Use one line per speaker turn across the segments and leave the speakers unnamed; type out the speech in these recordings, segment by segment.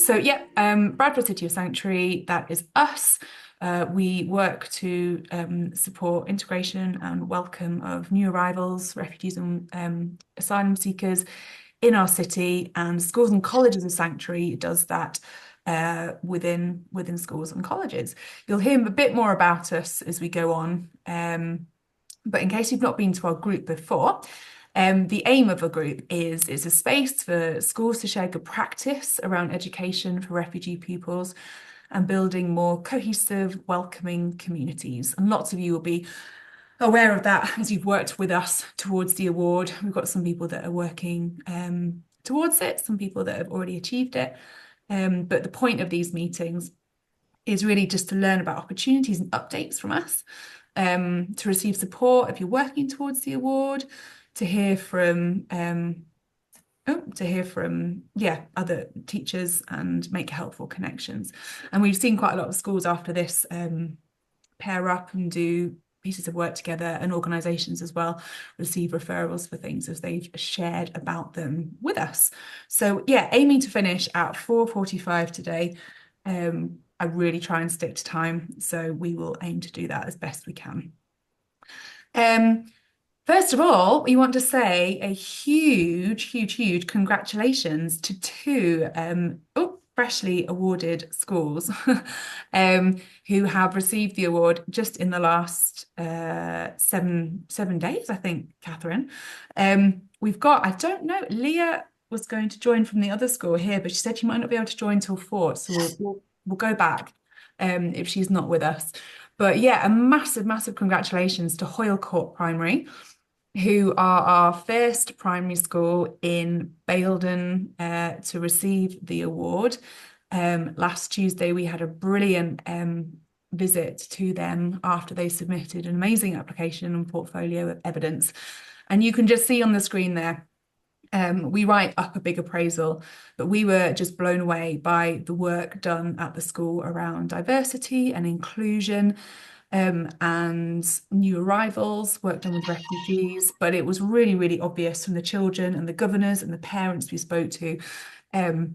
Bradford City of Sanctuary, that is us. We work to support integration and welcome of new arrivals, refugees and asylum seekers in our city, and schools and colleges of Sanctuary does that within schools and colleges. You'll hear a bit more about us as we go on. But in case you've not been to our group before, the aim of a group is it's a space for schools to share good practice around education for refugee pupils and building more cohesive, welcoming communities. And lots of you will be aware of that as you've worked with us towards the award. We've got some people that are working towards it, some people that have already achieved it. But the point of these meetings is really just to learn about opportunities and updates from us, to receive support if you're working towards the award, to hear from other teachers and make helpful connections. And we've seen quite a lot of schools after this pair up and do pieces of work together, and organisations as well receive referrals for things as they've shared about them with us. So yeah, aiming to finish at 4:45 today. I really try and stick to time, so we will aim to do that as best we can. First of all, we want to say a huge congratulations to two freshly awarded schools who have received the award just in the last 7 days, I think, Catherine. We've got, I don't know, Leah was going to join from the other school here, but she said she might not be able to join till 4, so we'll go back if she's not with us. But yeah, a massive congratulations to Hoyle Court Primary, who are our first primary school in Baildon to receive the award. Last Tuesday, we had a brilliant visit to them after they submitted an amazing application and portfolio of evidence. And you can just see on the screen there, we write up a big appraisal, but we were just blown away by the work done at the school around diversity and inclusion, and new arrivals, work done with refugees. But it was really obvious from the children and the governors and the parents we spoke to, that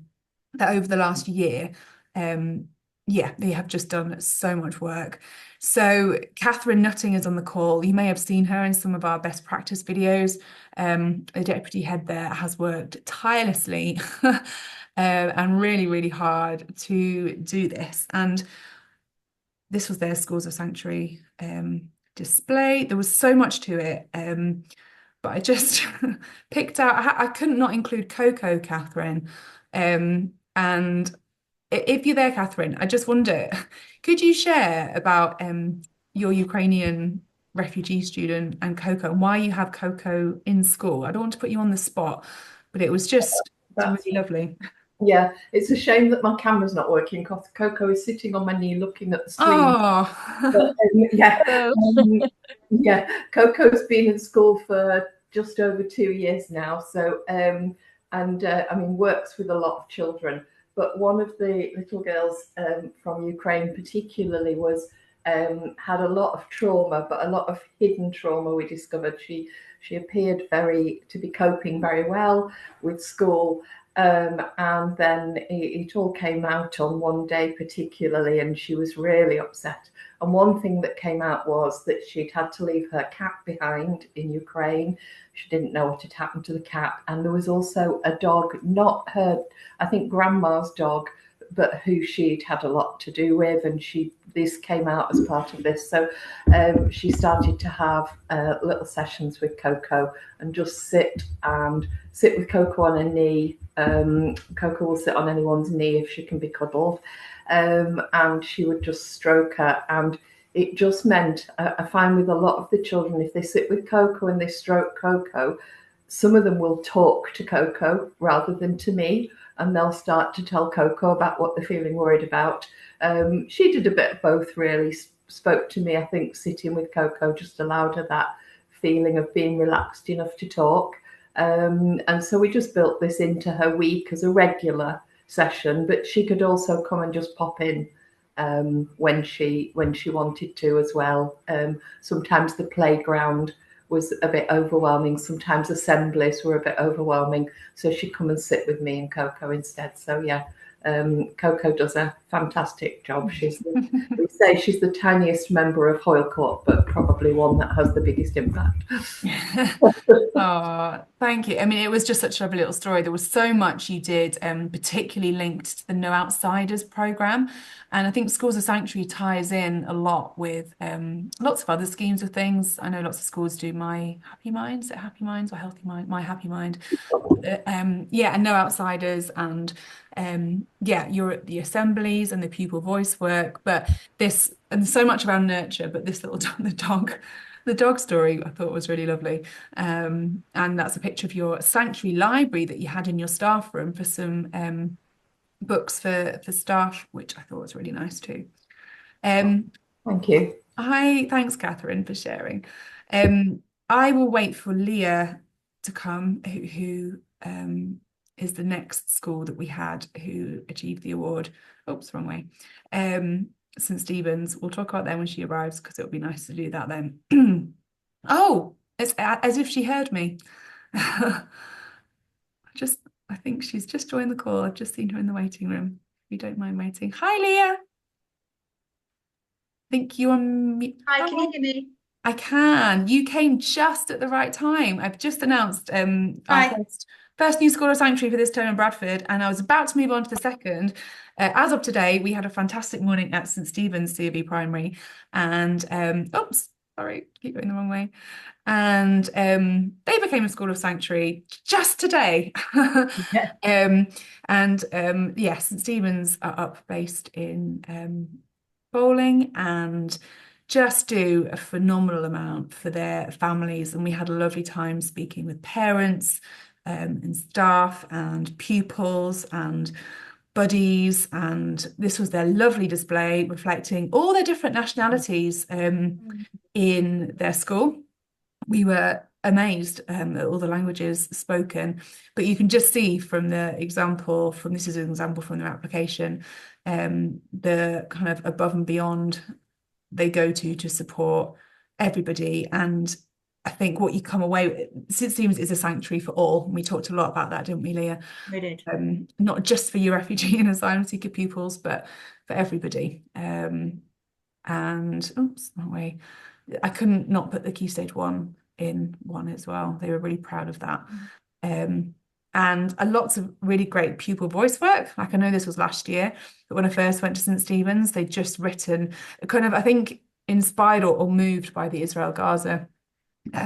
over the last year, they have just done so much work. So Catherine Nutting is on the call. You may have seen her in some of our best practice videos. The deputy head there has worked tirelessly and really hard to do this. And this was their Schools of Sanctuary display. There was so much to it, but I just picked out, I couldn't not include Coco, Catherine. And if you're there, Catherine, I just wonder, could you share about your Ukrainian refugee student and Coco, and why you have Coco in school? I don't want to put you on the spot, but it was really lovely.
Yeah, it's a shame that my camera's not working because Coco is sitting on my knee looking at the screen.
Oh,
but, Coco's been in school for just over 2 years now. So, works with a lot of children. But one of the little girls from Ukraine particularly had a lot of trauma, but a lot of hidden trauma. We discovered she appeared to be coping very well with school. And then it all came out on one day particularly, and she was really upset. And one thing that came out was that she'd had to leave her cat behind in Ukraine. She didn't know what had happened to the cat. And there was also a dog, not her, I think grandma's dog, but who she'd had a lot to do with. And this came out as part of this. So she started to have little sessions with Coco and just sit with Coco on her knee. Coco will sit on anyone's knee if she can be cuddled, and she would just stroke her. And it just meant, I find with a lot of the children, if they sit with Coco and they stroke Coco, some of them will talk to Coco rather than to me, and they'll start to tell Coco about what they're feeling worried about. She did a bit of both, really. Spoke to me, I think sitting with Coco just allowed her that feeling of being relaxed enough to talk. And so we just built this into her week as a regular session, but she could also come and just pop in when she wanted to as well. Sometimes the playground was a bit overwhelming. Sometimes assemblies were a bit overwhelming. So she'd come and sit with me and Coco instead. So yeah, Coco does a fantastic job. We say she's the tiniest member of Hoyle Court, but probably one that has the biggest impact.
Oh, thank you. I mean, it was just such a lovely little story. There was so much you did, particularly linked to the No Outsiders program. And I think Schools of Sanctuary ties in a lot with lots of other schemes of things. I know lots of schools do My Happy Mind, is it Happy Minds or Healthy Mind? My Happy Mind. Yeah, and No Outsiders and yeah, you're at the assemblies and the pupil voice work, but this and so much around nurture, but this little the dog story I thought was really lovely. And that's a picture of your sanctuary library that you had in your staff room for some books for staff, which I thought was really nice too. Um,
Thank you.
thanks, Catherine, for sharing. Um, I will wait for Leah to come, who is the next school that we had who achieved the award. Oops, wrong way. St. Stephen's. We'll talk about that when she arrives because it'll be nice to do that then. Oh, it's as if she heard me. Just, I think she's just joined the call. I've just seen her in the waiting room. If you don't mind waiting. Hi, Leah. Think you on mute.
Hi, can
Hi.
you hear me?
I can. You came just at the right time. I've just announced our
Hi.
first new school or sanctuary for this term in Bradford, and I was about to move on to the second. As of today, we had a fantastic morning at St. Stephen's CB Primary, and oops, sorry, keep going the wrong way. And they became a school of sanctuary just today.
Yeah.
And yes, St. Stephen's are up based in bowling and just do a phenomenal amount for their families. And we had a lovely time speaking with parents and staff and pupils and buddies. And this was their lovely display reflecting all their different nationalities in their school. We were amazed at all the languages spoken, but you can just see from the example, from this is an example from their application, the kind of above and beyond they go to support everybody. And I think what you come away with, it seems is a sanctuary for all. We talked a lot about that, didn't we, Leah?
We did.
Not just for your refugee and asylum seeker pupils, but for everybody. And oops, wrong way. I couldn't not put the Key Stage 1 in one as well. They were really proud of that. And lots of really great pupil voice work. Like I know this was last year, but when I first went to St. Stephen's, they'd just written kind of, I think, inspired or moved by the Israel-Gaza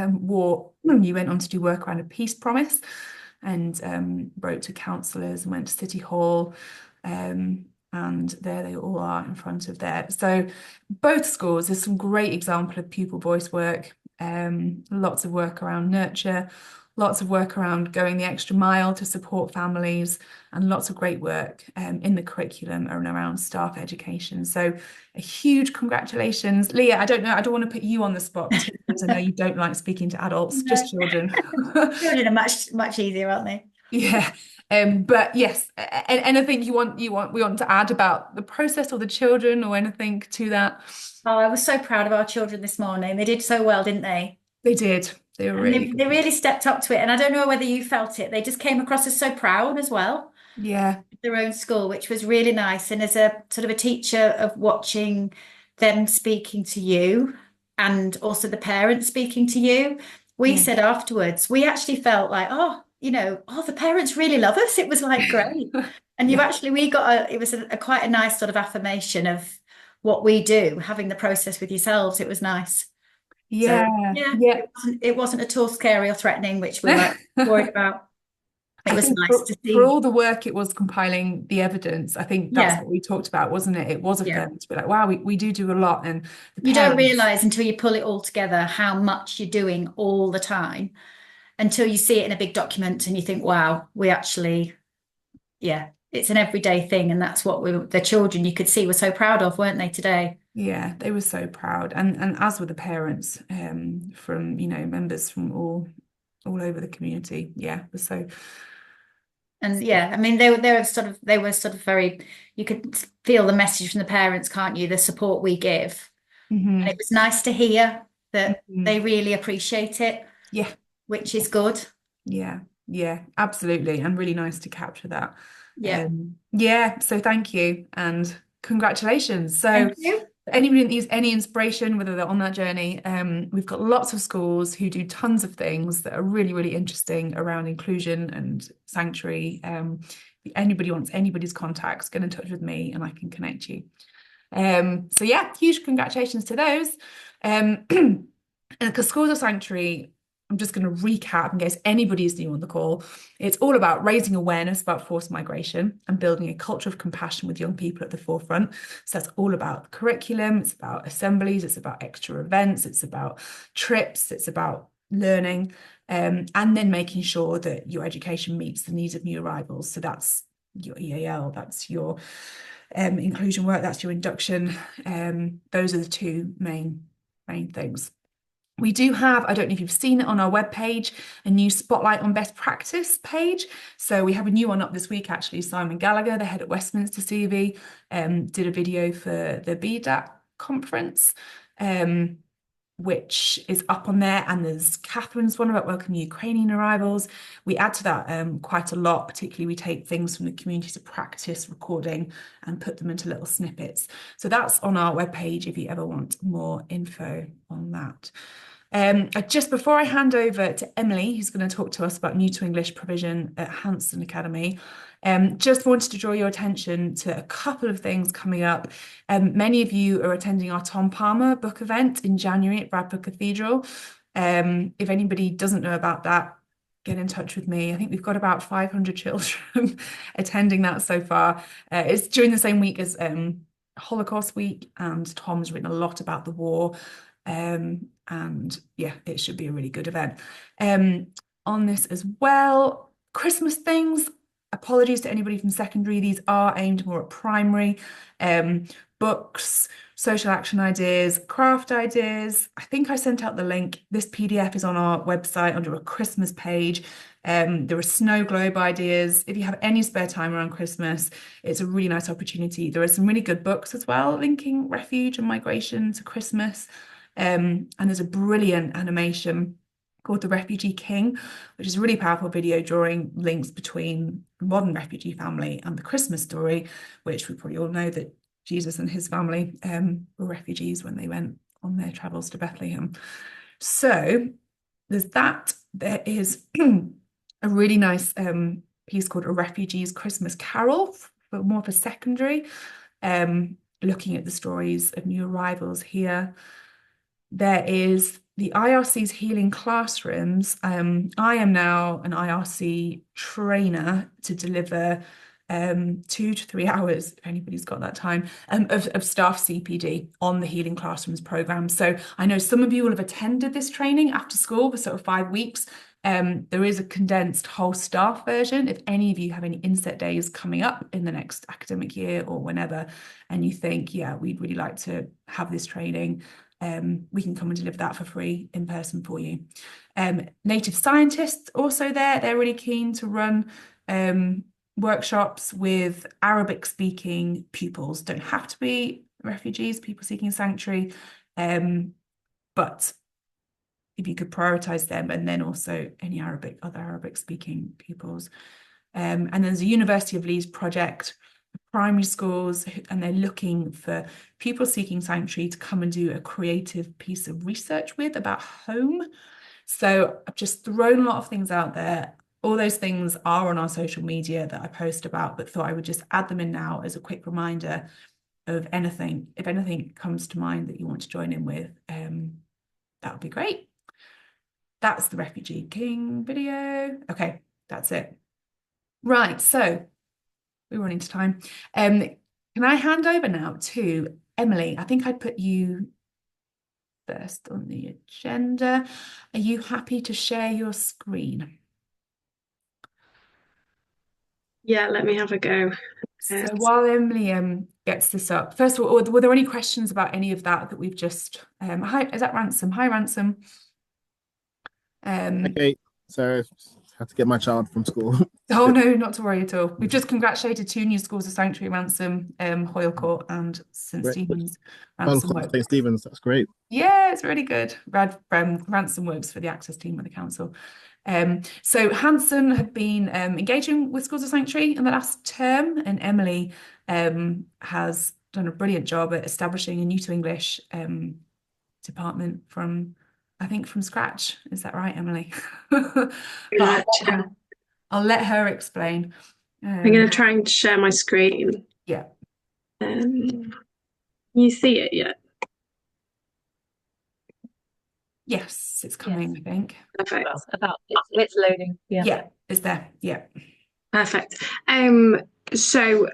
war. You went on to do work around a peace promise and wrote to councillors and went to City Hall. And there they all are in front of there. So both schools, there's some great example of pupil voice work, lots of work around nurture, lots of work around going the extra mile to support families, and lots of great work in the curriculum and around staff education. So a huge congratulations. Leah, I don't know, I don't want to put you on the spot, particularly because I know you don't like speaking to adults, just children.
Children are much easier, aren't they?
Yeah. But yes, anything we want to add about the process or the children or anything to that?
Oh, I was so proud of our children this morning. They did so well, didn't they?
They did. They were
And
really
they
good.
really stepped up to it. And I don't know whether you felt it. They just came across as so proud as well
Yeah.
of their own school, which was really nice. And as a sort of a teacher of watching them speaking to you and also the parents speaking to you, we
Yeah.
said afterwards, we actually felt like, oh, the parents really love us. It was like great. And
Yeah.
we got it was a quite a nice sort of affirmation of what we do, having the process with yourselves. It was nice. So
Yeah.
yeah,
Yeah.
it wasn't at all scary or threatening, which we were worried about. It
I
was
think
nice to
for
see.
all the work it was compiling the evidence, I think that's
Yeah,
what we talked about, wasn't it? It was
yeah.
affirming to be like, wow, we do a lot. And the
You don't
parents,
realize until you pull it all together how much you're doing all the time until you see it in a big document and you think, wow, we actually, yeah, it's an everyday thing. And that's what the children you could see were so proud of, weren't they, today?
yeah, they were so proud. And as were the parents, from, members from all over the community. Yeah, it was so,
And yeah, I mean, they were sort of very, you could feel the message from the parents, can't you? The support we give. And it
Mhm.
was nice to hear that
Mhm.
they really appreciate it,
Yeah,
which is good.
yeah. Yeah, absolutely. And really nice to capture that.
Yeah.
Yeah, so thank you and congratulations. So
Thank you.
anybody that needs any inspiration, whether they're on that journey, we've got lots of schools who do tons of things that are really, really interesting around inclusion and sanctuary. If anybody wants anybody's contacts, get in touch with me and I can connect you. So yeah, huge congratulations to those. Um, and because Schools of Sanctuary, I'm just going to recap in case anybody's new on the call. It's all about raising awareness about forced migration and building a culture of compassion with young people at the forefront. So that's all about curriculum, it's about assemblies, it's about extra events, it's about trips, it's about learning, and then making sure that your education meets the needs of new arrivals. So that's your EAL, that's your inclusion work, that's your induction. Those are the two main things. We do have, I don't know if you've seen it on our webpage, a new Spotlight on Best Practice page. So we have a new one up this week, actually. Simon Gallagher, the head at Westminster CV, did a video for the BDAT conference, which is up on there. And there's Catherine's one about welcoming Ukrainian arrivals. We add to that quite a lot, particularly we take things from the community to practice recording and put them into little snippets. So that's on our webpage if you ever want more info on that. Just before I hand over to Emily, who's going to talk to us about new to English provision at Hanson Academy, just wanted to draw your attention to a couple of things coming up. Many of you are attending our Tom Palmer book event in January at Bradford Cathedral. If anybody doesn't know about that, get in touch with me. I think we've got about 500 children attending that so far. It's during the same week as Holocaust Week, and Tom's written a lot about the war. And yeah, it should be a really good event. On this as well, Christmas things. Apologies to anybody from secondary. These are aimed more at primary. Books, social action ideas, craft ideas. I think I sent out the link. This PDF is on our website under a Christmas page. There are snow globe ideas. If you have any spare time around Christmas, it's a really nice opportunity. There are some really good books as well, linking refuge and migration to Christmas. And there's a brilliant animation called The Refugee King, which is a really powerful video drawing links between the modern refugee family and the Christmas story, which we probably all know that Jesus and his family were refugees when they went on their travels to Bethlehem. So there's that. There is a really nice piece called A Refugee's Christmas Carol, for more for secondary, looking at the stories of new arrivals here. There is the IRC's Healing Classrooms. I am now an IRC trainer to deliver 2 to 3 hours, if anybody's got that time, of staff CPD on the Healing Classrooms program. So I know some of you will have attended this training after school for sort of 5 weeks. There is a condensed whole staff version. If any of you have any inset days coming up in the next academic year or whenever, and you think, yeah, we'd really like to have this training, we can come and deliver that for free in person for you. Native scientists also there. They're really keen to run workshops with Arabic speaking pupils. Don't have to be refugees, people seeking sanctuary, but if you could prioritize them, and then also any other Arabic speaking pupils. And there's a University of Leeds project, primary schools, and they're looking for people seeking sanctuary to come and do a creative piece of research with about home. So I've just thrown a lot of things out there. All those things are on our social media that I post about, but thought I would just add them in now as a quick reminder of anything. If anything comes to mind that you want to join in with, that would be great. That's the Refugee King video. Okay, that's it. Right, so we're running to time. Can I hand over now to Emily? I think I put you first on the agenda. Are you happy to share your screen?
Yeah, let me have a go.
So while Emily gets this up, first of all, were there any questions about any of that we've just hi, is that Ransom? Hi, Ransom.
Okay, so I had to get my child from school.
Oh no, not to worry at all. We've just congratulated 2 new schools of sanctuary, Ransom, Hoyle Court and St
Great.
Stephen's.
Oh,
Ransom work.
St. Stephen's, that's great.
Yeah, it's really good. Ransom works for the access team with the council. So Hanson had been engaging with Schools of Sanctuary in the last term, and Emily has done a brilliant job at establishing a new to English department I think from scratch. Is that right, Emily? But I'll let her explain.
I'm going to try and share my screen.
Yeah.
Can you see it yet?
Yes, it's coming, I think.
Perfect.
It's loading.
Yeah, it's there. Yeah.
Perfect. So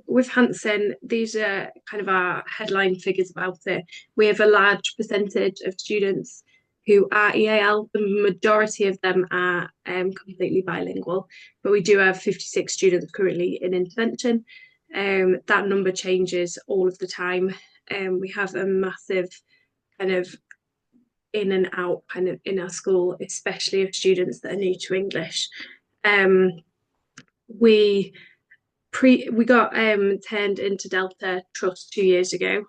with Hanson, these are kind of our headline figures about it. We have a large percentage of students who are EAL. The majority of them are completely bilingual, but we do have 56 students currently in intervention. That number changes all of the time. We have a massive kind of in and out kind of in our school, especially of students that are new to English. We got turned into Delta Trust 2 years ago.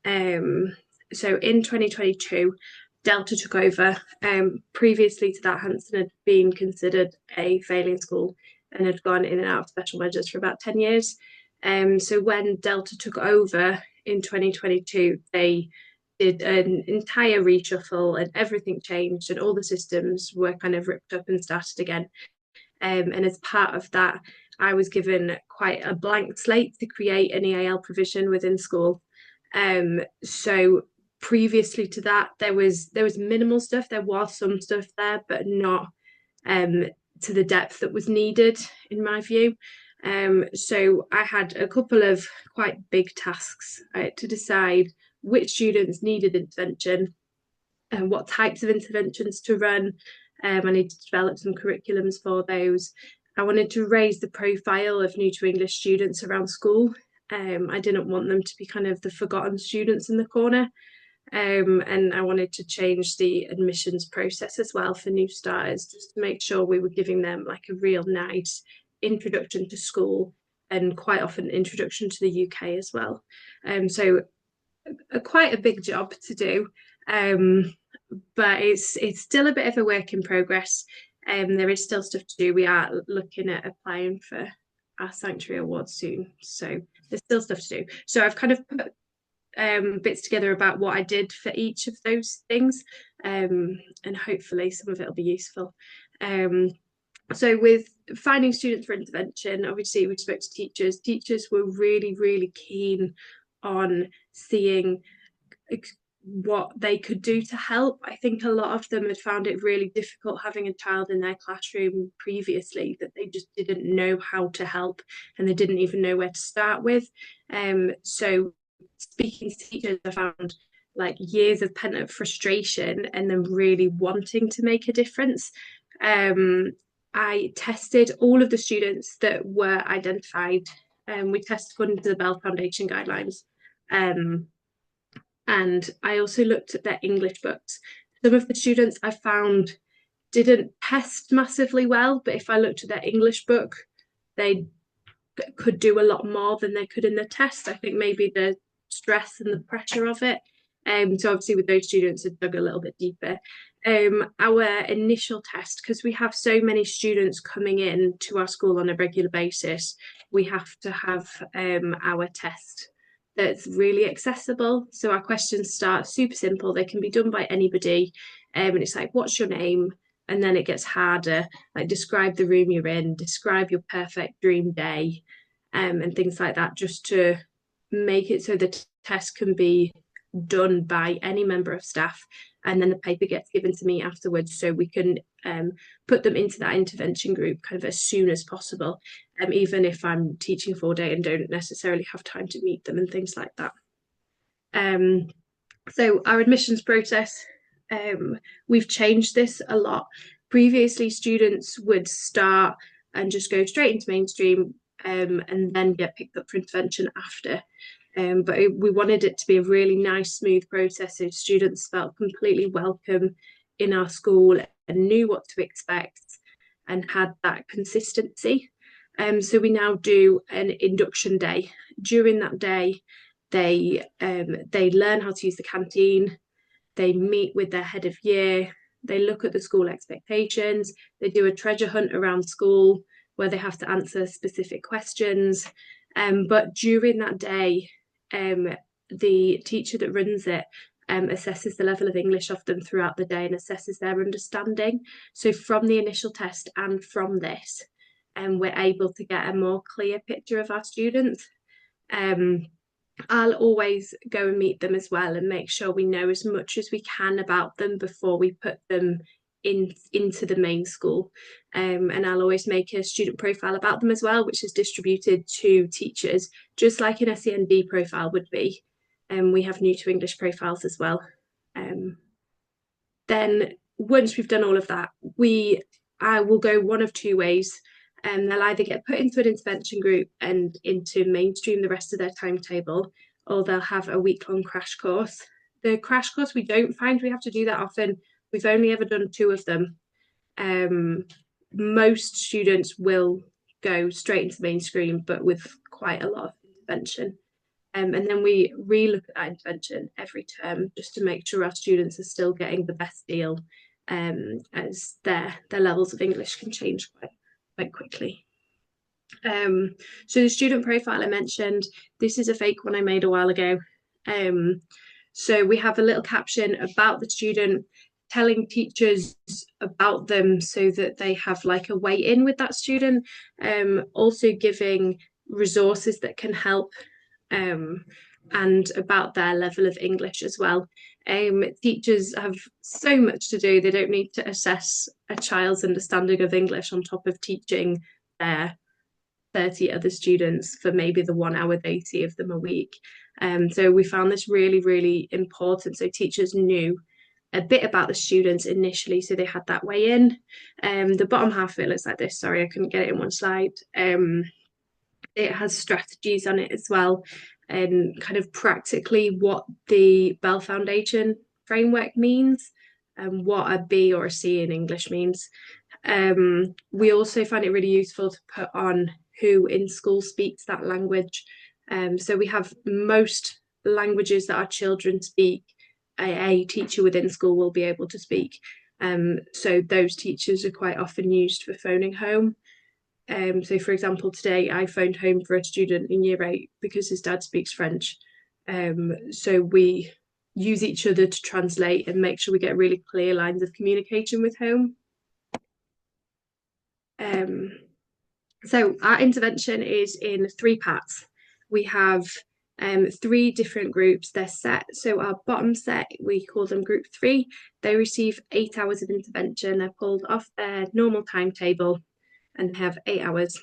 So in 2022, Delta took over. Previously to that, Hanson had been considered a failing school and had gone in and out of special measures for about 10 years. So when Delta took over in 2022, they did an entire reshuffle and everything changed and all the systems were kind of ripped up and started again. And as part of that, I was given quite a blank slate to create an EAL provision within school. So previously to that, there was minimal stuff. There was some stuff there, but not to the depth that was needed, in my view. So I had a couple of quite big tasks to decide which students needed intervention and what types of interventions to run. I needed to develop some curriculums for those. I wanted to raise the profile of new to English students around school. I didn't want them to be kind of the forgotten students in the corner. And I wanted to change the admissions process as well for new starters, just to make sure we were giving them like a real nice introduction to school and quite often introduction to the UK as well. So quite a big job to do, but it's still a bit of a work in progress. There is still stuff to do. We are looking at applying for our Sanctuary Award soon, so there's still stuff to do. So I've kind of put bits together about what I did for each of those things, and hopefully some of it will be useful. So with finding students for intervention, obviously we spoke to teachers. Teachers were really, really keen on seeing what they could do to help. I think a lot of them had found it really difficult having a child in their classroom previously that they just didn't know how to help and they didn't even know where to start with. So speaking to teachers, I found like years of pent-up frustration and them really wanting to make a difference. I tested all of the students that were identified. We tested according to the Bell Foundation guidelines. And I also looked at their English books. Some of the students I found didn't test massively well, but if I looked at their English book, they could do a lot more than they could in the test. I think maybe the stress and the pressure of it. So obviously with those students, I dug a little bit deeper. Our initial test, because we have so many students coming in to our school on a regular basis, we have to have our test that's really accessible. So our questions start super simple. They can be done by anybody. And it's like, what's your name? And then it gets harder, like describe the room you're in, describe your perfect dream day, and things like that, just to make it so the test can be done by any member of staff. And then the paper gets given to me afterwards so we can put them into that intervention group kind of as soon as possible, even if I'm teaching a full day and don't necessarily have time to meet them and things like that. So our admissions process, we've changed this a lot. Previously, students would start and just go straight into mainstream and then get picked up for intervention after. But we wanted it to be a really nice, smooth process so students felt completely welcome in our school and knew what to expect and had that consistency. So we now do an induction day. During that day, they learn how to use the canteen, they meet with their head of year, They look at the school expectations. They do a treasure hunt around school where they have to answer specific questions. But during that day, the teacher that runs it assesses the level of English of them throughout the day and assesses their understanding. So from the initial test and from this, we're able to get a more clear picture of our students. I'll always go and meet them as well and make sure we know as much as we can about them before we put them into the main school. And I'll always make a student profile about them as well, which is distributed to teachers, just like an SEND profile would be. We have new to English profiles as well. Then once we've done all of that, I will go one of two ways. They'll either get put into an intervention group and into mainstream the rest of their timetable, or they'll have a week-long crash course. The crash course, we don't find we have to do that often. We've only ever done 2 of them. Most students will go straight into mainstream, but with quite a lot of intervention. And then we re-look at that intervention every term just to make sure our students are still getting the best deal, as their levels of English can change quite quickly. So the student profile I mentioned, this is a fake one I made a while ago. So we have a little caption about the student, telling teachers about them so that they have like a way in with that student, also giving resources that can help, and about their level of English as well. Teachers have so much to do. They don't need to assess a child's understanding of English on top of teaching their 30 other students for maybe the 1 hour they see of them a week. So we found this really, really important. So teachers knew a bit about the students initially, so they had that way in. The bottom half of it looks like this. Sorry, I couldn't get it in one slide. It has strategies on it as well, and kind of practically what the Bell Foundation framework means and what a B or a C in English means. We also find it really useful to put on who in school speaks that language. So we have most languages that our children speak, a teacher within school will be able to speak. So those teachers are quite often used for phoning home. So for example, today I phoned home for a student in year 8 because his dad speaks French. So we use each other to translate and make sure we get really clear lines of communication with home. So our intervention is in 3 parts. We have 3 different groups. They're set. So our bottom set, we call them group 3. They receive 8 hours of intervention. They're pulled off their normal timetable and have 8 hours.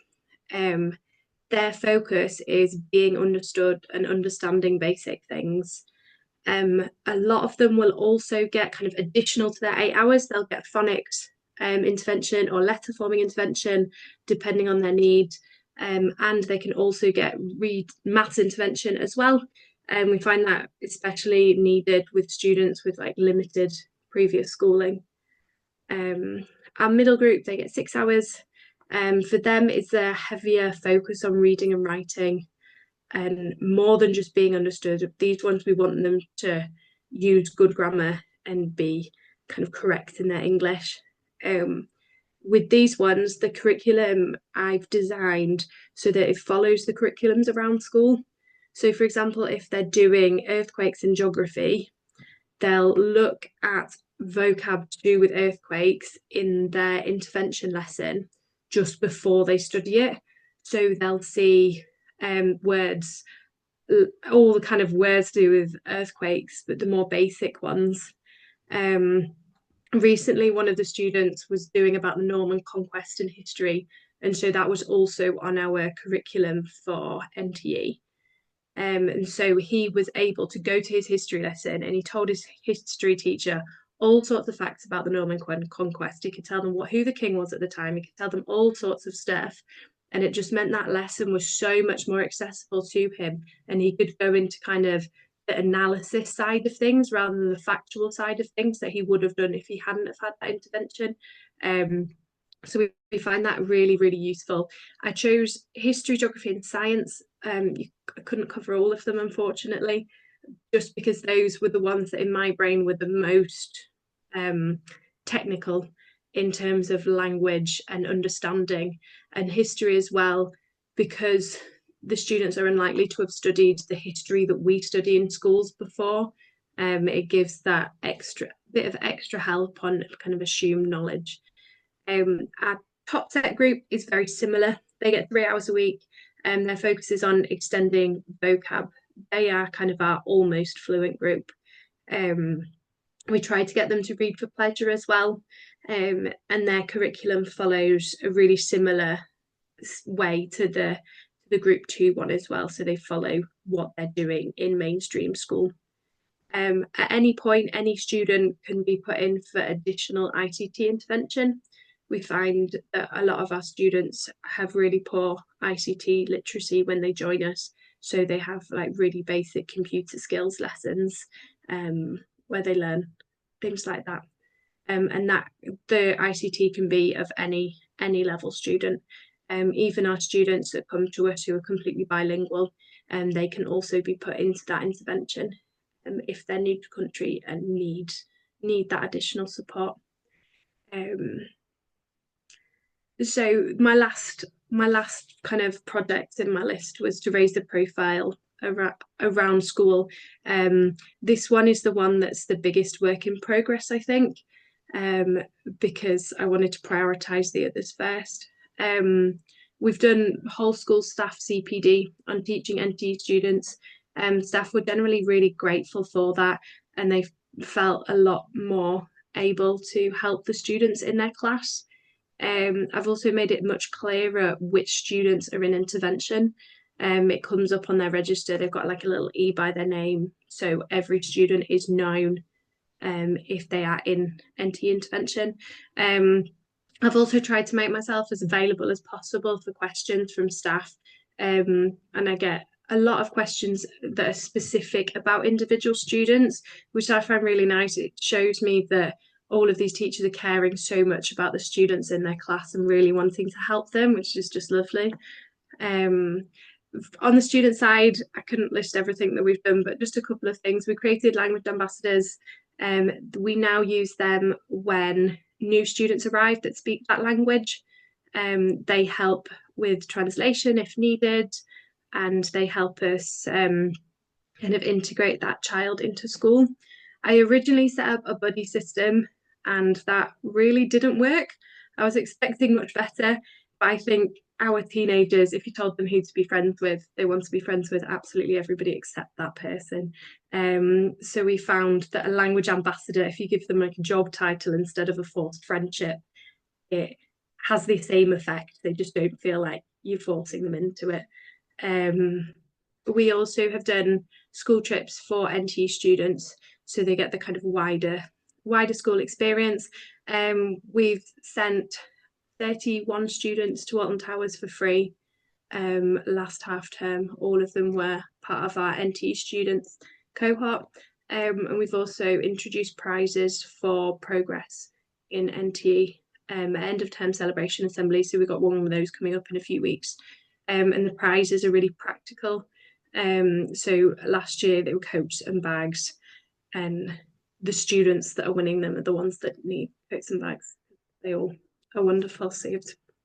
Their focus is being understood and understanding basic things. A lot of them will also get kind of additional to their 8 hours. They'll get phonics intervention or letter forming intervention, depending on their need. And they can also get maths intervention as well. We find that especially needed with students with like limited previous schooling. Our middle group, they get 6 hours. For them, it's a heavier focus on reading and writing, and more than just being understood. These ones, we want them to use good grammar and be kind of correct in their English. With these ones, the curriculum I've designed so that it follows the curriculums around school. So for example, if they're doing earthquakes and geography, they'll look at vocab to do with earthquakes in their intervention lesson just before they study it. So they'll see words, all the kind of words to do with earthquakes, but the more basic ones. Recently, one of the students was doing about the Norman conquest in history, and so that was also on our curriculum for NTE. And so he was able to go to his history lesson and he told his history teacher all sorts of facts about the Norman conquest. He could tell them who the king was at the time. He could tell them all sorts of stuff. And it just meant that lesson was so much more accessible to him. And he could go into kind of the analysis side of things rather than the factual side of things that he would have done if he hadn't have had that intervention. So we find that really, really useful. I chose history, geography and science. I couldn't cover all of them, unfortunately, just because those were the ones that in my brain were the most technical in terms of language and understanding, and history as well, because the students are unlikely to have studied the history that we study in schools before. It gives that extra bit of extra help on kind of assumed knowledge. Our top set group is very similar. They get 3 hours a week, and their focus is on extending vocab. They are kind of our almost fluent group. We try to get them to read for pleasure as well, and their curriculum follows a really similar way to the group 2 one as well. So they follow what they're doing in mainstream school. At any point, any student can be put in for additional ICT intervention. We find that a lot of our students have really poor ICT literacy when they join us. So they have like really basic computer skills lessons where they learn things like that. And that the ICT can be of any level student. Even our students that come to us who are completely bilingual, they can also be put into that intervention if they're new to country and need that additional support. So my last kind of project in my list was to raise the profile around school. This one is the one that's the biggest work in progress, I think, because I wanted to prioritise the others first. We've done whole school staff CPD on teaching NTE students. Staff were generally really grateful for that, and they felt a lot more able to help the students in their class. I've also made it much clearer which students are in intervention. It comes up on their register. They've got like a little E by their name, so every student is known if they are in NTE intervention. I've also tried to make myself as available as possible for questions from staff, and I get a lot of questions that are specific about individual students, which I find really nice. It shows me that all of these teachers are caring so much about the students in their class and really wanting to help them, which is just lovely. On the student side, I couldn't list everything that we've done, but just a couple of things. We created language ambassadors. We now use them when new students arrive that speak that language. They help with translation if needed, and they help us kind of integrate that child into school. I originally set up a buddy system, and that really didn't work. I was expecting much better, but I think our teenagers, if you told them who to be friends with, they want to be friends with absolutely everybody except that person. So we found that a language ambassador, if you give them like a job title instead of a forced friendship, it has the same effect. They just don't feel like you're forcing them into it. We also have done school trips for NTE students, so they get the kind of wider school experience. We've sent 31 students to Alton Towers for free last half term. All of them were part of our NTE students cohort, and we've also introduced prizes for progress in NTE end of term celebration assembly. So we've got one of those coming up in a few weeks, and the prizes are really practical. So last year they were coats and bags, and the students that are winning them are the ones that need coats and bags. They all are wonderful, so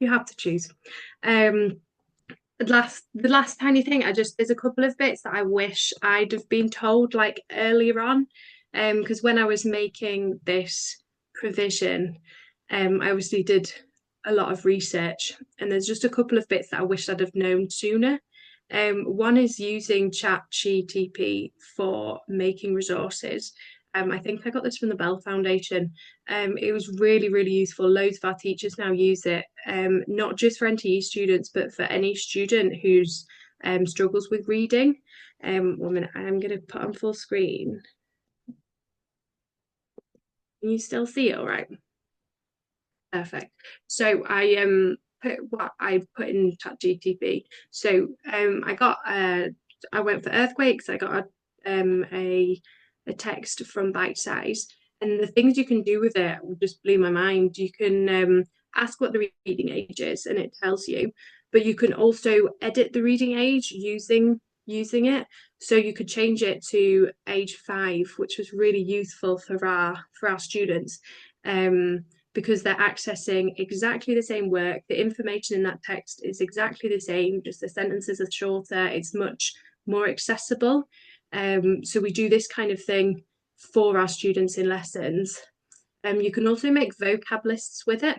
you have to choose. The last tiny thing, there's a couple of bits that I wish I'd have been told like earlier on, because when I was making this provision, I obviously did a lot of research, and there's just a couple of bits that I wish I'd have known sooner. One is using ChatGPT for making resources. I think I got this from the Bell Foundation. It was really, really useful. Loads of our teachers now use it, not just for NTE students, but for any student who's struggles with reading. 1 minute, I'm going to put on full screen. Can you still see it all right? Perfect. So I put what I put in ChatGPT. So I went for earthquakes. I got a text from Bite Size, and the things you can do with it just blew my mind. You can ask what the reading age is, and it tells you, but you can also edit the reading age using it. So you could change it to age 5, which was really useful for our students. because they're accessing exactly the same work. The information in that text is exactly the same, just the sentences are shorter. It's much more accessible. So we do this kind of thing for our students in lessons. You can also make vocab lists with it.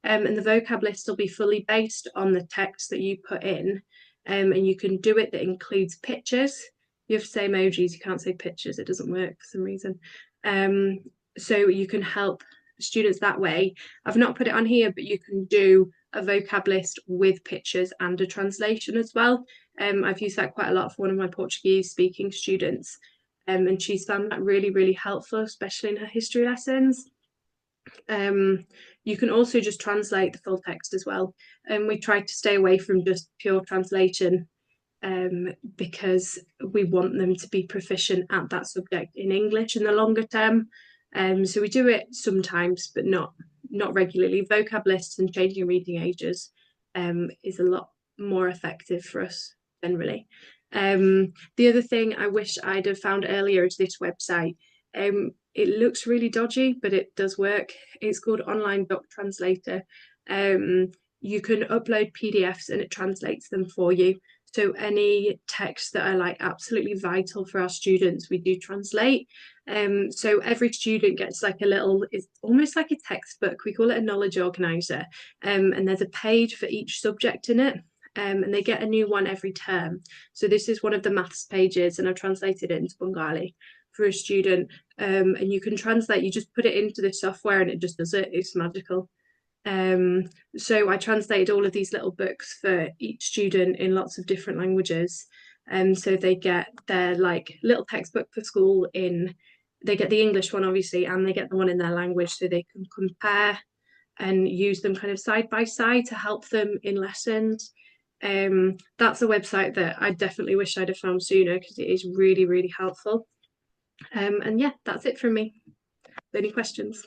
And the vocab list will be fully based on the text that you put in. And you can do it that includes pictures. You have to say emojis, you can't say pictures, it doesn't work for some reason. So you can help students that way. I've not put it on here, but you can do a vocab list with pictures and a translation as well. I've used that quite a lot for one of my Portuguese speaking students. And she's found that really, really helpful, especially in her history lessons. You can also just translate the full text as well. And we try to stay away from just pure translation because we want them to be proficient at that subject in English in the longer term. So we do it sometimes, but not regularly. Vocab lists and changing reading ages is a lot more effective for us generally. The other thing I wish I'd have found earlier is this website. It looks really dodgy, but it does work. It's called Online Doc Translator. You can upload PDFs and it translates them for you. So any texts that are like absolutely vital for our students, we do translate. So every student gets like a little, it's almost like a textbook. We call it a knowledge organizer. And there's a page for each subject in it. And they get a new one every term. So this is one of the maths pages, and I've translated it into Bengali for a student. And you can translate, you just put it into the software and it just does it. It's magical. So I translated all of these little books for each student in lots of different languages. So they get their like little textbook for school they get the English one obviously, and they get the one in their language so they can compare and use them kind of side by side to help them in lessons. That's a website that I definitely wish I'd have found sooner because it is really, really helpful. And yeah, that's it from me. Any questions?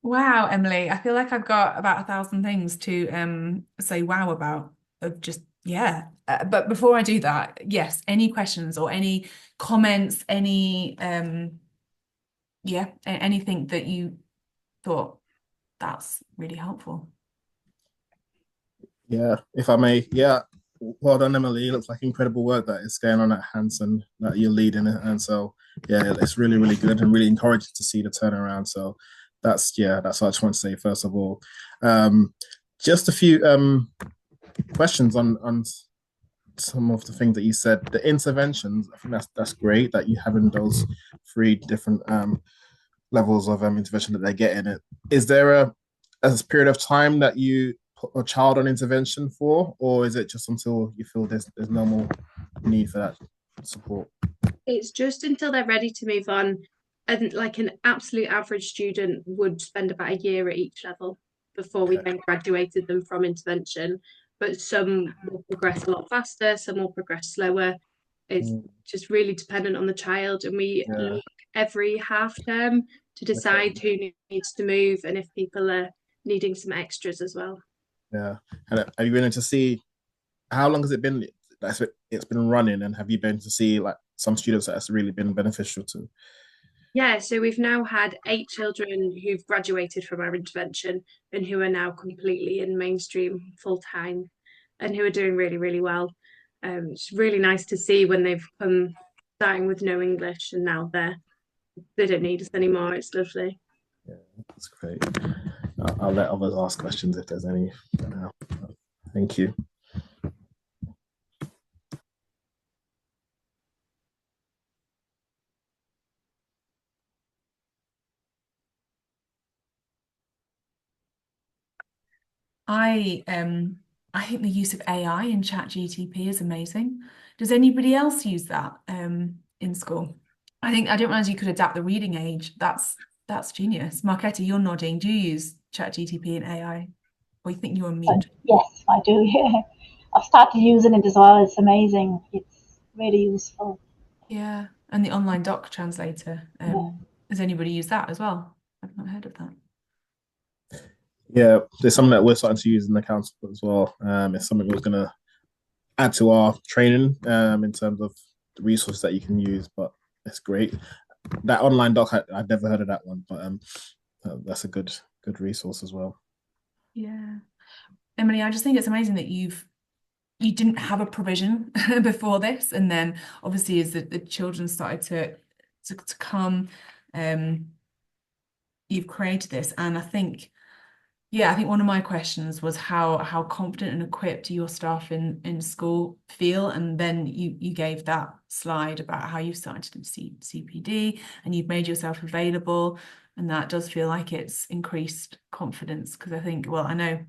Wow, Emily, I feel like I've got about 1,000 things to say wow about of just yeah. But before I do that, yes, any questions or any comments, any anything that you thought that's really helpful.
Yeah, if I may, yeah, well done, Emily. It looks like incredible work that is going on at Hanson that you're leading it. And so, yeah, it's really, really good and really encouraging to see the turnaround. So that's what I just want to say, first of all. Just a few questions on some of the things that you said. The interventions, I think that's great that you having those three different levels of intervention that they get in it. Is there a period of time that you put a child on intervention for, or is it just until you feel there's no more need for that support?
It's just until they're ready to move on. And like an absolute average student would spend about a year at each level before we then graduated them from intervention. But some will progress a lot faster, some will progress slower. It's just really dependent on the child. And we look every half term to decide who needs to move and if people are needing some extras as well.
Yeah. And have you been able to see how long has it been it's been running, and have you been to see like some students that has really been beneficial to?
Yeah, so we've now had 8 children who've graduated from our intervention and who are now completely in mainstream full time and who are doing really, really well. It's really nice to see when they've come starting with no English and now they don't need us anymore. It's lovely.
Yeah, that's great. I'll let others ask questions if there's any. Thank you.
I think the use of AI in ChatGTP is amazing. Does anybody else use that in school? I didn't realize you could adapt the reading age. That's genius. Marquetta, you're nodding. Do you use ChatGTP and AI? Or you think you're on mute?
Yes, I do. Yeah, I've started using it as well. It's amazing. It's really useful.
Yeah, and the online doc translator.
Yeah.
Has anybody used that as well? I've not heard of that.
Yeah, there's something that we're starting to use in the council as well. It's something we're going to add to our training in terms of the resources that you can use, but it's great. that online doc, I'd never heard of that one, but that's a good resource as well.
Yeah. Emily, I just think it's amazing that you didn't have a provision before this, and then obviously as the children started to come, you've created this. And I think one of my questions was how confident and equipped your staff in school feel, and then you gave that slide about how you started in CPD and you've made yourself available, and that does feel like it's increased confidence. Because I think, well, I know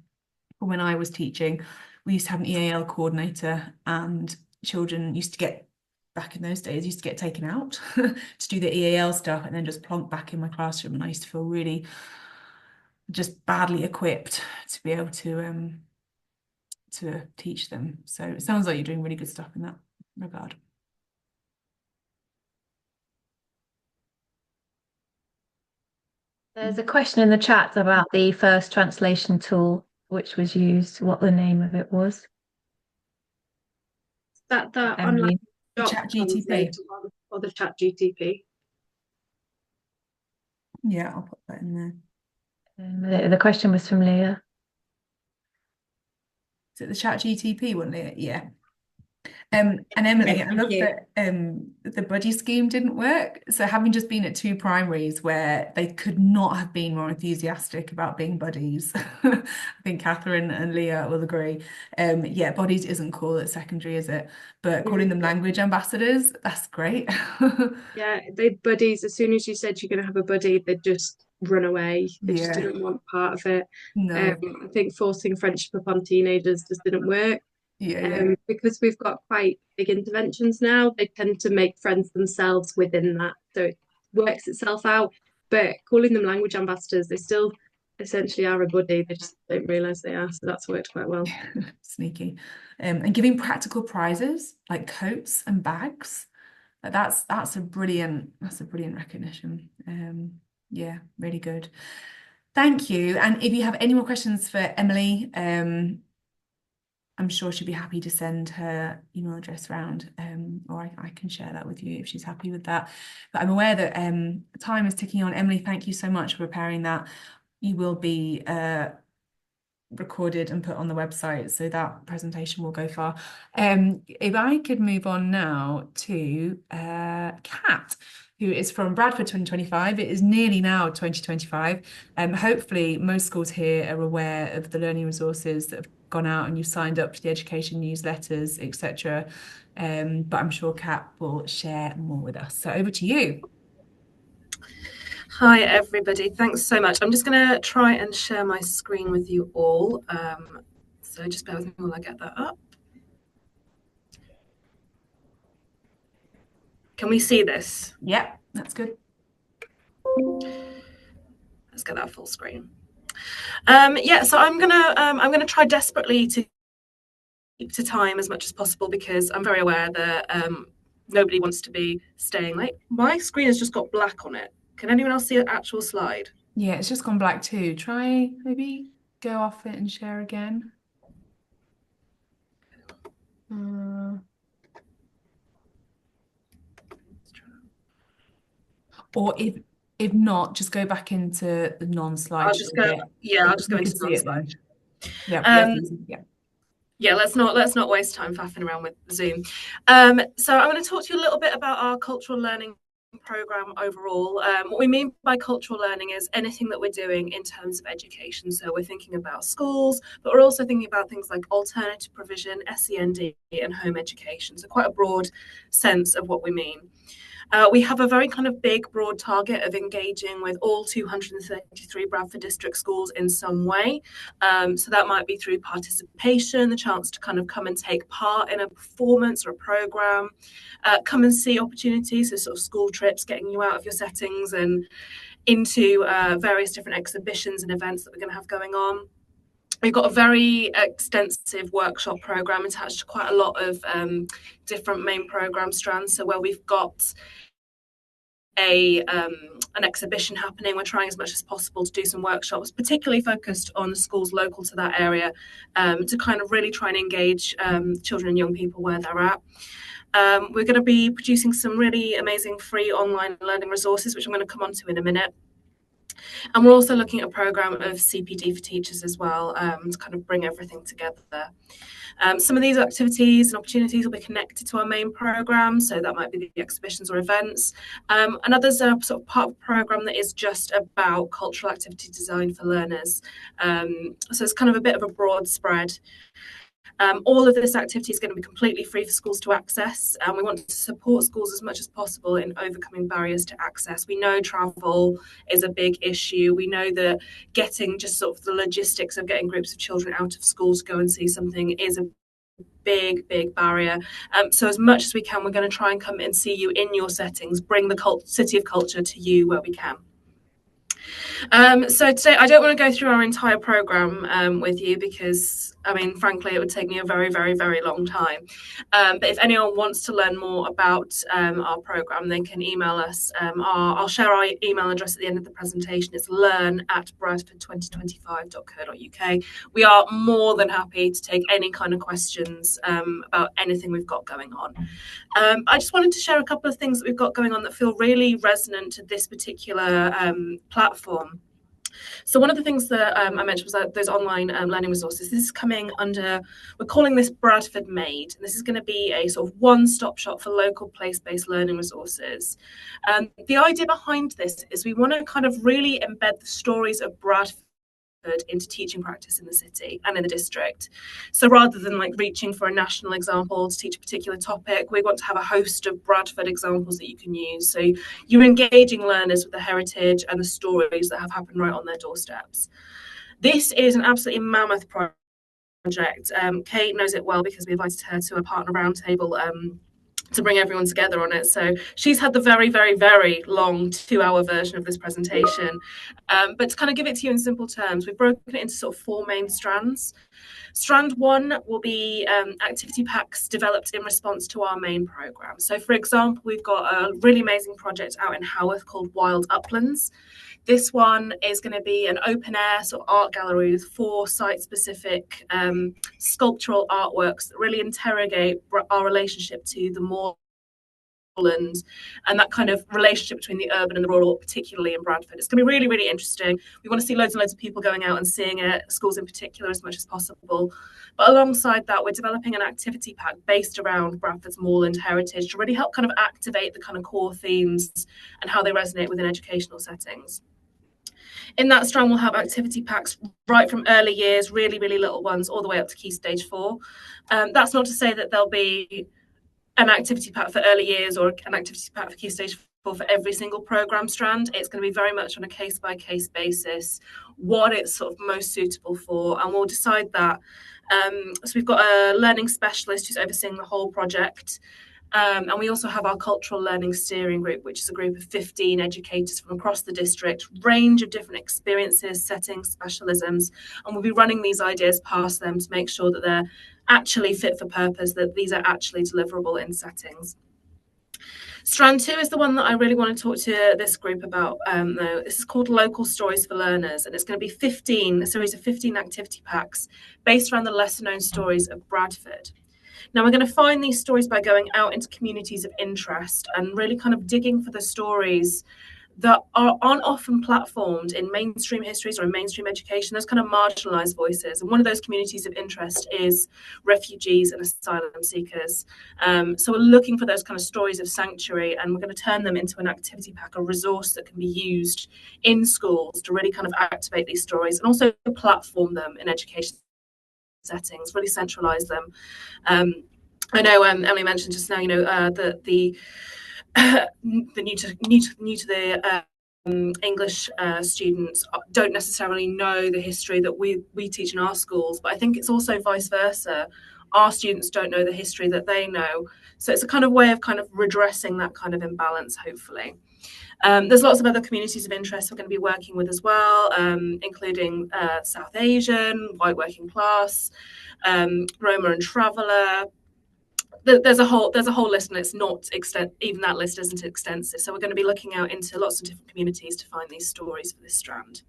when I was teaching, we used to have an EAL coordinator, and children used to get, back in those days, used to get taken out to do the EAL stuff and then just plonk back in my classroom, and I used to feel really just badly equipped to be able to teach them. So it sounds like you're doing really good stuff in that regard.
There's a question in the chat about the first translation tool which was used, what the name of it was.
That
Emily.
online
The
doc
chat
translator
GTP.
or the chat GTP.
Yeah, I'll put that in there.
The question was from Leah.
Is it the chat GTP one, Leah? Yeah. And Emily, I love that the buddy scheme didn't work. So having just been at two primaries where they could not have been more enthusiastic about being buddies, I think Catherine and Leah will agree. Yeah, buddies isn't cool at secondary, is it? But calling them language ambassadors, that's great.
Yeah, they buddies, as soon as you said you're going to have a buddy, they'd just run away. They just
Yeah.
didn't want part of it.
No.
I think forcing friendship upon teenagers just didn't work.
Yeah.
Because we've got quite big interventions now, they tend to make friends themselves within that. So it works itself out. But calling them language ambassadors, they still essentially are a buddy. They just don't realise they are. So that's worked quite well.
Sneaky. And giving practical prizes like coats and bags. That's a brilliant recognition. Yeah, really good. Thank you. And if you have any more questions for Emily, I'm sure she'll be happy to send her email address around, or I can share that with you if she's happy with that. But I'm aware that time is ticking on. Emily, thank you so much for preparing that. You will be recorded and put on the website, so that presentation will go far. If I could move on now to Kat, who is from Bradford 2025. It is nearly now 2025. Hopefully most schools here are aware of the learning resources that have gone out and you've signed up to the education newsletters, etc. But I'm sure Kat will share more with us. So over to you.
Hi everybody, thanks so much. I'm just going to try and share my screen with you all. So just bear with me while I get that up. Can we see this?
Yeah, that's good.
Let's get that full screen. Yeah, so I'm gonna try desperately to keep to time as much as possible because I'm very aware that nobody wants to be staying late. My screen has just got black on it. Can anyone else see an actual slide?
Yeah, it's just gone black too. Try maybe go off it and share again. Or if not, just go back into the non-slide.
I'll just go. Yeah, I'll just go into non-slide.
Yeah, yeah.
Yeah, let's not waste time faffing around with Zoom. So I'm going to talk to you a little bit about our cultural learning program overall. What we mean by cultural learning is anything that we're doing in terms of education. So we're thinking about schools, but we're also thinking about things like alternative provision, SEND, and home education. So quite a broad sense of what we mean. We have a very kind of big, broad target of engaging with all 233 Bradford district schools in some way. So that might be through participation, the chance to kind of come and take part in a performance or a programme, come and see opportunities, so sort of school trips, getting you out of your settings and into various different exhibitions and events that we're going to have going on. We've got a very extensive workshop programme attached to quite a lot of different main programme strands. So where we've got an exhibition happening. We're trying as much as possible to do some workshops, particularly focused on the schools local to that area, to kind of really try and engage children and young people where they're at. We're going to be producing some really amazing free online learning resources, which I'm going to come on to in a minute. And we're also looking at a programme of CPD for teachers as well, to kind of bring everything together. Some of these activities and opportunities will be connected to our main programme, so that might be the exhibitions or events. And others are sort of part of a programme that is just about cultural activity design for learners. So it's kind of a bit of a broad spread. All of this activity is going to be completely free for schools to access, and we want to support schools as much as possible in overcoming barriers to access. We know travel is a big issue. We know that getting just sort of the logistics of getting groups of children out of school to go and see something is a big barrier. So as much as we can, we're going to try and come and see you in your settings, bring the City of Culture to you where we can. So today I don't want to go through our entire programme with you because, I mean, frankly, it would take me a very long time. But if anyone wants to learn more about our programme, they can email us. I'll share our email address at the end of the presentation. It's learn@bradford2025.co.uk. We are more than happy to take any kind of questions about anything we've got going on. I just wanted to share a couple of things that we've got going on that feel really resonant to this particular platform. So one of the things that I mentioned was that those online learning resources. This is coming under, we're calling this Bradford Made. And this is going to be a sort of one-stop shop for local place-based learning resources. The idea behind this is we want to kind of really embed the stories of Bradford into teaching practice in the city and in the district. So rather than like reaching for a national example to teach a particular topic, we want to have a host of Bradford examples that you can use. So you're engaging learners with the heritage and the stories that have happened right on their doorsteps. This is an absolutely mammoth project. Kate knows it well because we invited her to a partner roundtable to bring everyone together on it. So she's had the very long 2-hour version of this presentation. But to kind of give it to you in simple terms, we've broken it into sort of 4 main strands. Strand 1 will be activity packs developed in response to our main programme. So for example, we've got a really amazing project out in Haworth called Wild Uplands. This one is going to be an open air sort of art gallery with 4 site-specific sculptural artworks that really interrogate our relationship to the moorland and that kind of relationship between the urban and the rural, particularly in Bradford. It's going to be really interesting. We want to see loads and loads of people going out and seeing it, schools in particular, as much as possible. But alongside that, we're developing an activity pack based around Bradford's moorland heritage to really help kind of activate the kind of core themes and how they resonate within educational settings. In that strand, we'll have activity packs right from early years, really little ones, all the way up to Key Stage 4. That's not to say that there'll be an activity pack for early years or an activity pack for Key Stage 4 for every single programme strand. It's going to be very much on a case-by-case basis, what it's sort of most suitable for, and we'll decide that. So we've got a learning specialist who's overseeing the whole project. And we also have our cultural learning steering group, which is a group of 15 educators from across the district, range of different experiences, settings, specialisms, and we'll be running these ideas past them to make sure that they're actually fit for purpose, that these are actually deliverable in settings. Strand 2 is the one that I really want to talk to this group about. This is called Local Stories for Learners, and it's going to be a series of 15 activity packs based around the lesser known stories of Bradford. Now, we're going to find these stories by going out into communities of interest and really kind of digging for the stories that aren't often platformed in mainstream histories or in mainstream education, those kind of marginalised voices. And one of those communities of interest is refugees and asylum seekers. So we're looking for those kind of stories of sanctuary, and we're going to turn them into an activity pack, a resource that can be used in schools to really kind of activate these stories and also platform them in education settings, really centralise them. I know Emily mentioned just now, the new to the English students don't necessarily know the history that we teach in our schools, but I think it's also vice versa. Our students don't know the history that they know, so it's a kind of way of kind of redressing that kind of imbalance, hopefully. There's lots of other communities of interest we're going to be working with as well, including South Asian, white working class, Roma and traveller, there's a whole list, and it's not even that list isn't extensive. So we're going to be looking out into lots of different communities to find these stories for this strand.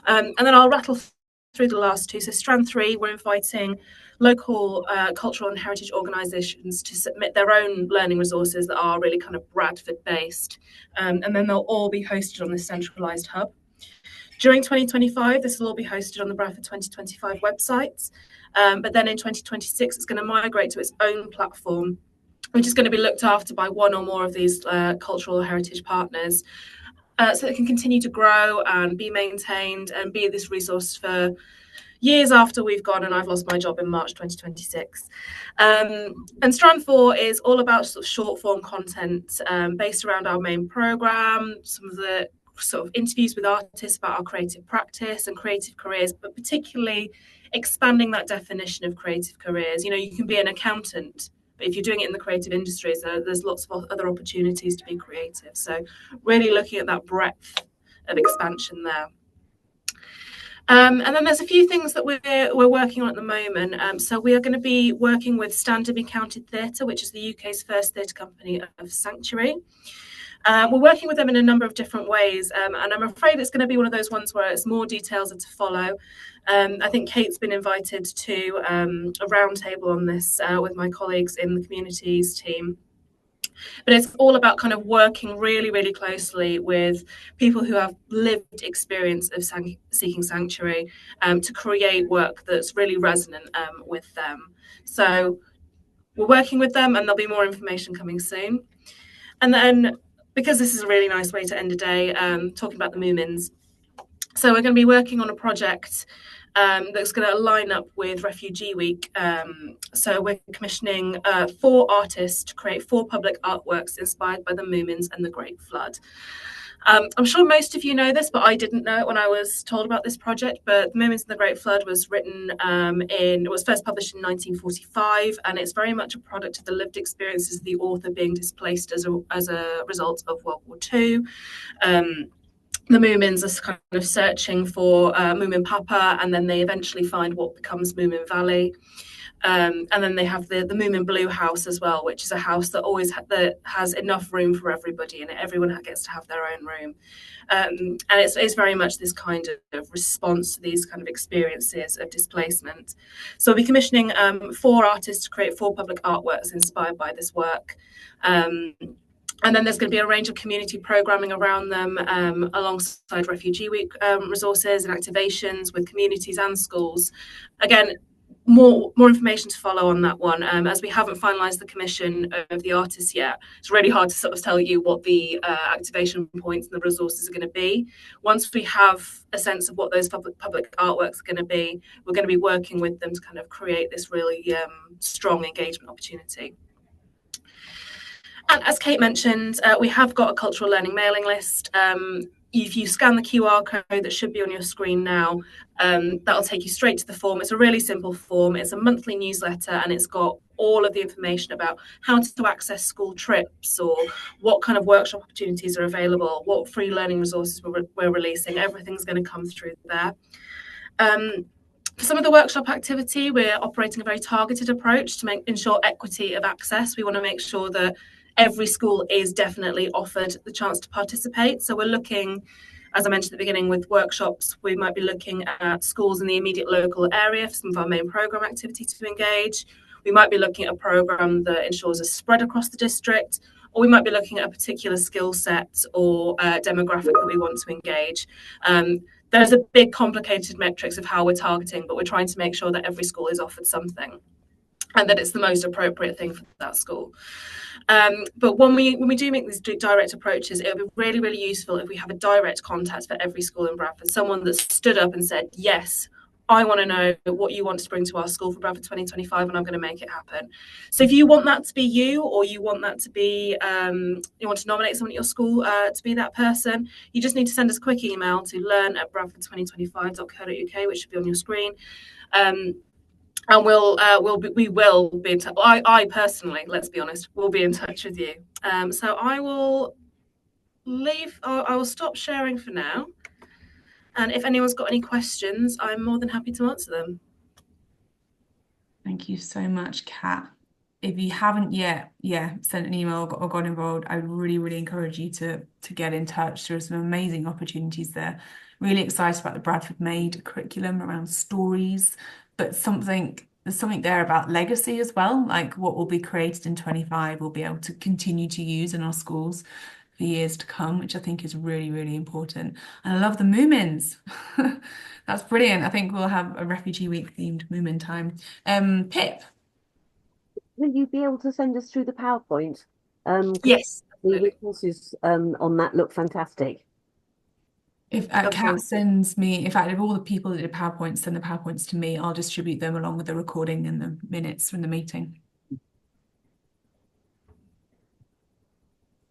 And then I'll rattle through the last two. So strand 3, we're inviting local cultural and heritage organisations to submit their own learning resources that are really kind of Bradford based, and then they'll all be hosted on this centralised hub. During 2025, this will all be hosted on the Bradford 2025 website, but then in 2026, it's going to migrate to its own platform, which is going to be looked after by one or more of these cultural heritage partners, so it can continue to grow and be maintained and be this resource for years after we've gone and I've lost my job in March 2026. And strand 4 is all about sort of short form content based around our main programme, some of the sort of interviews with artists about our creative practice and creative careers, but particularly expanding that definition of creative careers. You know, you can be an accountant, but if you're doing it in the creative industries, there's lots of other opportunities to be creative. So really looking at that breadth of expansion there. And then there's a few things that we're working on at the moment. So we are going to be working with Standing County Theatre, which is the UK's first theatre company of Sanctuary. We're working with them in a number of different ways, and I'm afraid it's going to be one of those ones where it's more details are to follow. I think Kate's been invited to a roundtable on this with my colleagues in the communities team. But it's all about kind of working really, really closely with people who have lived experience of seeking sanctuary to create work that's really resonant with them. So we're working with them, and there'll be more information coming soon. And then, because this is a really nice way to end a day, talking about the Moomins. So we're going to be working on a project that's going to line up with Refugee Week. So we're commissioning 4 artists to create 4 public artworks inspired by the Moomins and the Great Flood. I'm sure most of you know this, but I didn't know it when I was told about this project. But The Moomins and the Great Flood was written it was first published in 1945, and it's very much a product of the lived experiences of the author being displaced as a result of World War II. The Moomins are kind of searching for Moomin Papa, and then they eventually find what becomes Moomin Valley. And then they have the Moomin Blue house as well, which is a house that always that has enough room for everybody in it. Everyone gets to have their own room. And it's very much this kind of response to these kind of experiences of displacement. So we'll be commissioning 4 artists to create 4 public artworks inspired by this work. And then there's going to be a range of community programming around them alongside Refugee Week resources and activations with communities and schools. Again, more information to follow on that one, as we haven't finalised the commission of the artists yet. It's really hard to sort of tell you what the activation points and the resources are going to be. Once we have a sense of what those public artworks are going to be, we're going to be working with them to kind of create this really strong engagement opportunity. And as Kate mentioned, we have got a cultural learning mailing list. If you scan the QR code that should be on your screen now, that'll take you straight to the form. It's a really simple form. It's a monthly newsletter, and it's got all of the information about how to access school trips or what kind of workshop opportunities are available, what free learning resources we're releasing. Everything's going to come through there. For some of the workshop activity, we're operating a very targeted approach to ensure equity of access. We want to make sure that every school is definitely offered the chance to participate. So we're looking, as I mentioned at the beginning, with workshops, we might be looking at schools in the immediate local area for some of our main programme activity to engage. We might be looking at a programme that ensures a spread across the district, or we might be looking at a particular skill set or demographic that we want to engage. There's a big complicated metrics of how we're targeting, but we're trying to make sure that every school is offered something and that it's the most appropriate thing for that school. But when we do make these direct approaches, it would be really, really useful if we have a direct contact for every school in Bradford, someone that stood up and said, yes, I want to know what you want to bring to our school for Bradford 2025, and I'm going to make it happen. So if you want that to be you, or you want that to be, you want to nominate someone at your school to be that person, you just need to send us a quick email to learn@bradford2025.co.uk, which should be on your screen. And we will be in touch. I personally, let's be honest, will be in touch with you. So I will leave. I will stop sharing for now. And if anyone's got any questions, I'm more than happy to answer them.
Thank you so much, Kat. if you haven't yet, sent an email or got involved, I would really, really encourage you to get in touch. There are some amazing opportunities there. Really excited about the Bradford Made curriculum around stories, but there's something there about legacy as well, like what will be created in 25 we'll be able to continue to use in our schools for years to come, which I think is really, really important. And I love the Moomins. That's brilliant. I think we'll have a Refugee Week themed Moomin time. Pip.
Will you be able to send us through the PowerPoint? 'Cause
Yes,
the
absolutely.
resources on that look fantastic.
If Kat sends me, in fact, if all the people that did PowerPoints send the PowerPoints to me, I'll distribute them along with the recording and the minutes from the meeting.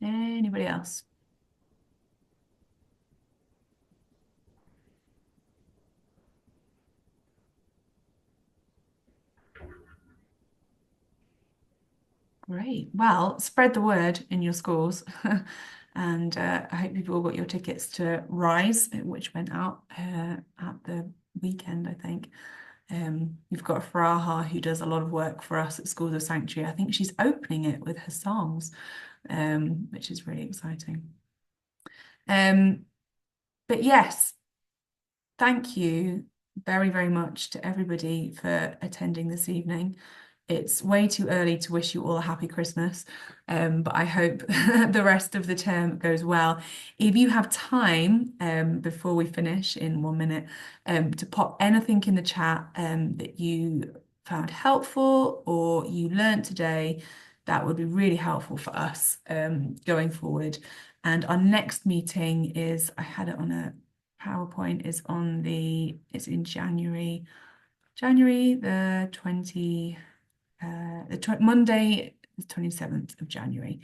Anybody else? Great. Well, spread the word in your schools. And I hope you've all got your tickets to Rise, which went out at the weekend, I think. You've got Faraha, who does a lot of work for us at Schools of Sanctuary. I think she's opening it with her songs, which is really exciting. But yes, thank you very, very much to everybody for attending this evening. It's way too early to wish you all a happy Christmas, but I hope the rest of the term goes well. If you have time before we finish in 1 minute to pop anything in the chat that you found helpful or you learned today, that would be really helpful for us going forward. And our next meeting is, I had it on a PowerPoint, it's in January the 20. Monday, the 27th of January.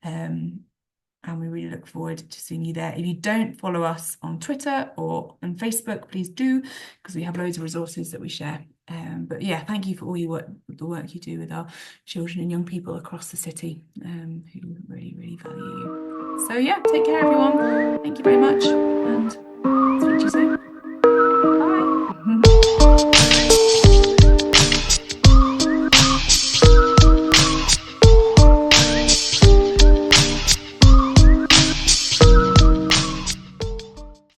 And we really look forward to seeing you there. If you don't follow us on Twitter or on Facebook, please do, because we have loads of resources that we share. But yeah, thank you for all the work you do with our children and young people across the city who really, really value you. So yeah, take care, everyone. Thank you very much, and speak to you soon.